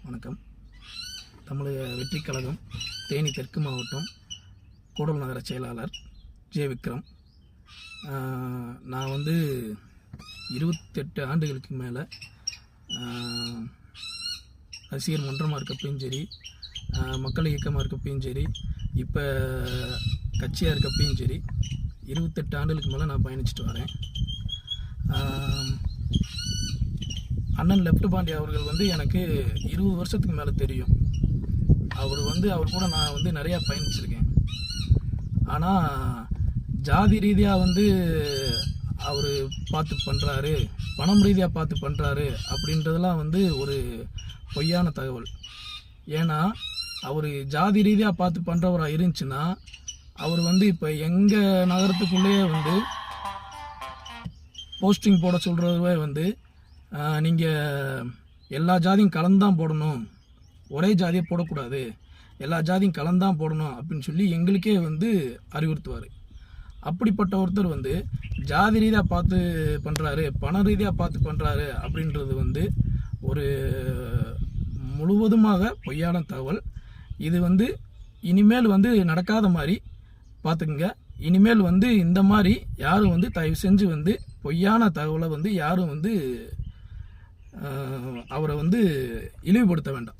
வணக்கம். தமிழக வெற்றி கழகம் தேனி தெற்கு மாவட்டம் கூடல் நகர செயலாளர் ஜே விக்ரம். நான் 28 ஆண்டுகளுக்கு மேலே ரசிகர் மன்றமாக இருக்கப்பையும் சரி, மக்கள் இயக்கமாக இருக்கப்பையும் சரி, இப்போ கட்சியாக இருக்கப்பையும் சரி, 28 ஆண்டுகளுக்கு மேலே நான் பயணிச்சுட்டு வரேன். அண்ணன் லெஃப்ட் பாண்டி அவர்கள் எனக்கு 20 வருஷத்துக்கு மேலே தெரியும். அவர் கூட நான் நிறையா பயணிச்சிருக்கேன். ஆனால் ஜாதி ரீதியாக அவர் பார்த்து பண்ணுறாரு, பணம் ரீதியாக பார்த்து பண்ணுறாரு அப்படின்றதெல்லாம் ஒரு பொய்யான தகவல். ஏன்னா அவர் ஜாதி ரீதியாக பார்த்து பண்ணுறவராக இருந்துச்சுன்னா அவர் இப்போ எங்கள் நகரத்துக்குள்ளேயே போஸ்டிங் போட சொல்கிறதுவே நீங்கள் எல்லா ஜாதியும் கலந்தான் போடணும், ஒரே ஜாதியை போடக்கூடாது, எல்லா ஜாதியும் கலந்தான் போடணும் அப்படின்னு சொல்லி எங்களுக்கே அறிவுறுத்துவார். அப்படிப்பட்ட ஒருத்தர் ஜாதி ரீதியாக பார்த்து பண்ணுறாரு, பண ரீதியாக பார்த்து பண்ணுறாரு அப்படின்றது ஒரு முழுவதுமாக பொய்யான தகவல். இது இனிமேல் நடக்காத மாதிரி பார்த்துக்குங்க. இனிமேல் இந்த மாதிரி யாரும் தயவு செஞ்சு பொய்யான தகவலை யாரும் அவரை இழிவுபடுத்த வேண்டாம்.